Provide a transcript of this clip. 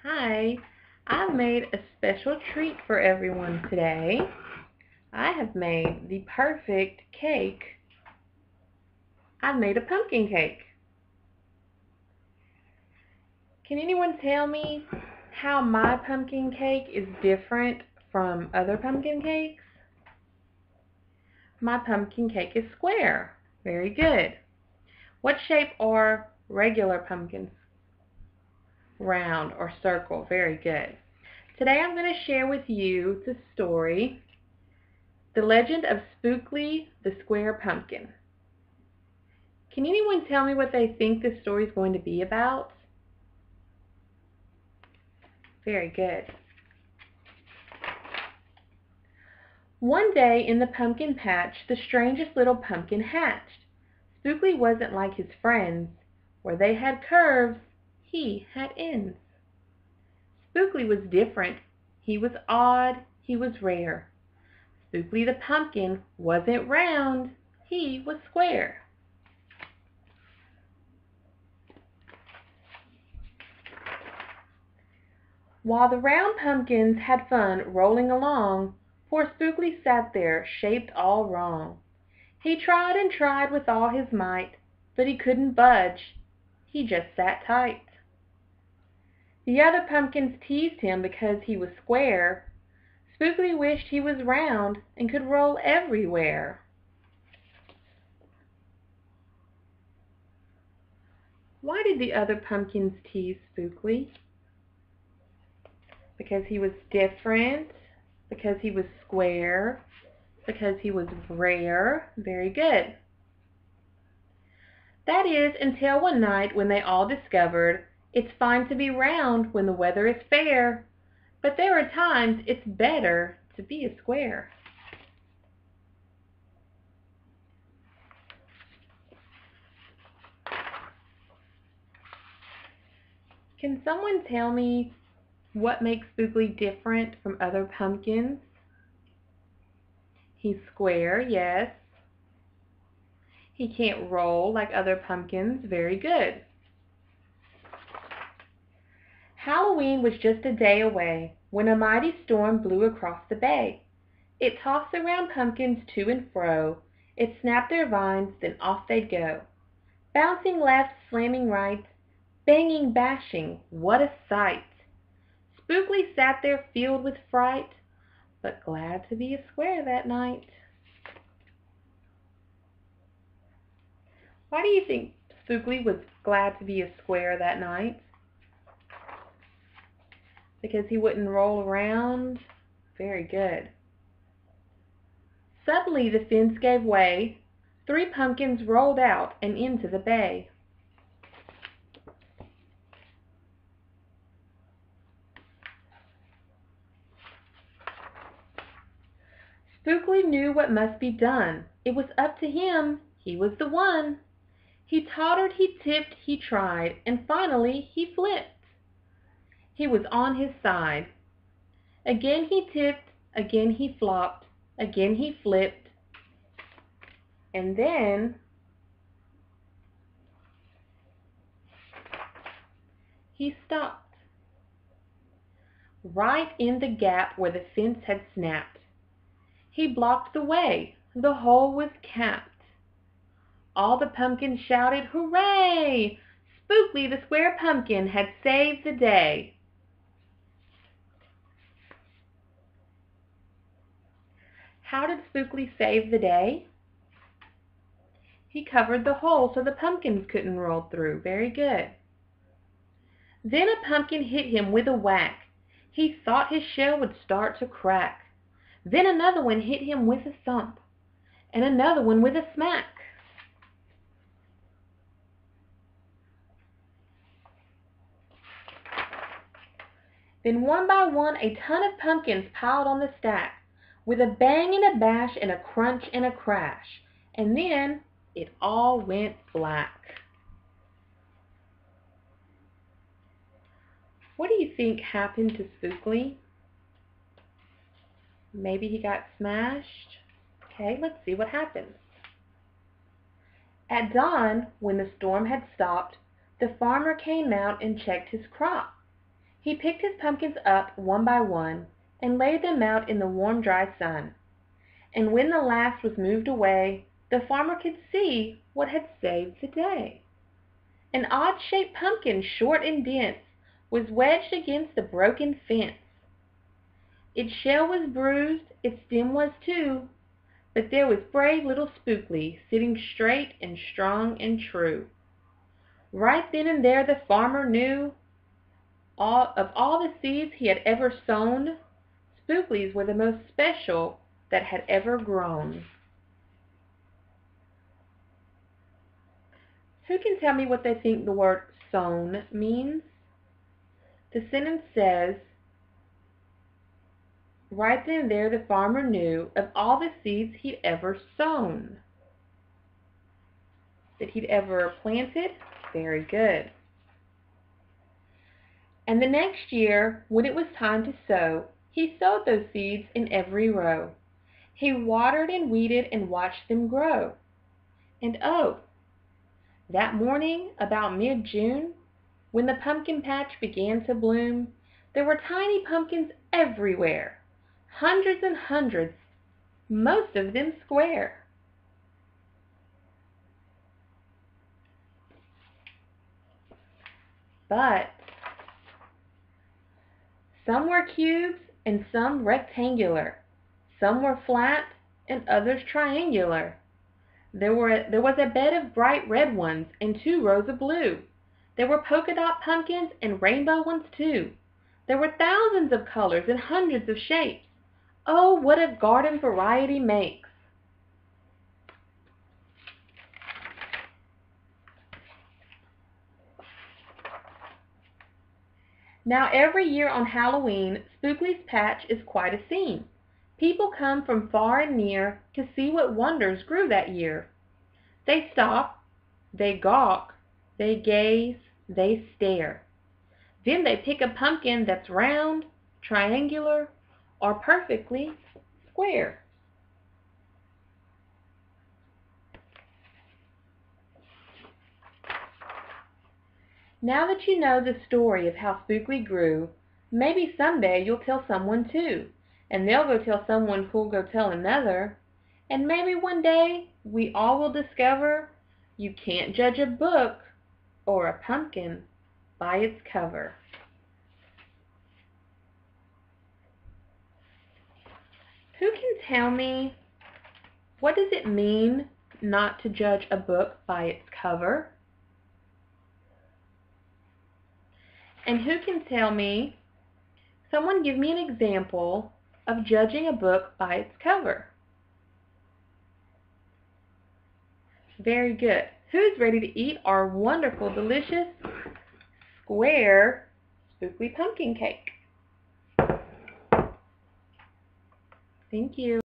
Hi, I've made a special treat for everyone today. I have made the perfect cake. I've made a pumpkin cake. Can anyone tell me how my pumpkin cake is different from other pumpkin cakes? My pumpkin cake is square. Very good. What shape are regular pumpkins? Round or circle. Very good. Today I'm going to share with you the story, The Legend of Spookley the Square Pumpkin. Can anyone tell me what they think this story is going to be about? Very good. One day in the pumpkin patch, the strangest little pumpkin hatched. Spookley wasn't like his friends. Where they had curves, he had ends. Spookley was different. He was odd. He was rare. Spookley the pumpkin wasn't round. He was square. While the round pumpkins had fun rolling along, poor Spookley sat there, shaped all wrong. He tried and tried with all his might, but he couldn't budge. He just sat tight. The other pumpkins teased him because he was square. Spookley wished he was round and could roll everywhere. Why did the other pumpkins tease Spookley? Because he was different, because he was square, because he was rare. Very good. That is, until one night when they all discovered it's fine to be round when the weather is fair, but there are times it's better to be a square. Can someone tell me what makes Spookley different from other pumpkins? He's square, yes. He can't roll like other pumpkins. Very good. Halloween was just a day away when a mighty storm blew across the bay. It tossed around pumpkins to and fro. It snapped their vines, then off they'd go. Bouncing left, slamming right, banging, bashing, what a sight! Spookley sat there filled with fright, but glad to be a square that night. Why do you think Spookley was glad to be a square that night? Because he wouldn't roll around? Very good. Suddenly the fence gave way. 3 pumpkins rolled out and into the bay. Spookley knew what must be done. It was up to him. He was the one. He tottered, he tipped, he tried, and finally he flipped. He was on his side. Again he tipped, again he flopped, again he flipped, and then he stopped. Right in the gap where the fence had snapped. He blocked the way. The hole was capped. All the pumpkins shouted, "Hooray! Spookley the Square Pumpkin had saved the day." How did Spookley save the day? He covered the hole so the pumpkins couldn't roll through. Very good. Then a pumpkin hit him with a whack. He thought his shell would start to crack. Then another one hit him with a thump, and another one with a smack. Then one by one a ton of pumpkins piled on the stack, with a bang and a bash and a crunch and a crash, and then it all went black. What do you think happened to Spookley? Maybe he got smashed? Okay, let's see what happens. At dawn, when the storm had stopped, the farmer came out and checked his crop. He picked his pumpkins up one by one and laid them out in the warm, dry sun. And when the last was moved away, the farmer could see what had saved the day. An odd-shaped pumpkin, short and dense, was wedged against the broken fence. Its shell was bruised, its stem was too, but there was brave little Spookley, sitting straight and strong and true. Right then and there the farmer knew of all the seeds he had ever sown, Spookley's were the most special that had ever grown. Who can tell me what they think the word sown means? The sentence says, right then and there the farmer knew of all the seeds he'd ever sown. That he'd ever planted? Very good. And the next year, when it was time to sow, he sowed those seeds in every row. He watered and weeded and watched them grow. And oh, that morning, about mid-June, when the pumpkin patch began to bloom, there were tiny pumpkins everywhere, hundreds and hundreds, most of them square. But some were cubes and some rectangular. Some were flat and others triangular. There was a bed of bright red ones and 2 rows of blue. There were polka dot pumpkins and rainbow ones too. There were thousands of colors and hundreds of shapes. Oh, what a garden variety makes! Now every year on Halloween, Spookley's patch is quite a scene. People come from far and near to see what wonders grew that year. They stop, they gawk, they gaze, they stare. Then they pick a pumpkin that's round, triangular, or perfectly square. Now that you know the story of how Spookley grew, maybe someday you'll tell someone too, and they'll go tell someone who'll go tell another, and maybe one day we all will discover you can't judge a book or a pumpkin by its cover. Who can tell me, what does it mean not to judge a book by its cover? And who can tell me, someone give me an example of judging a book by its cover? Very good. Who's ready to eat our wonderful, delicious, square Spookley pumpkin cake? Thank you.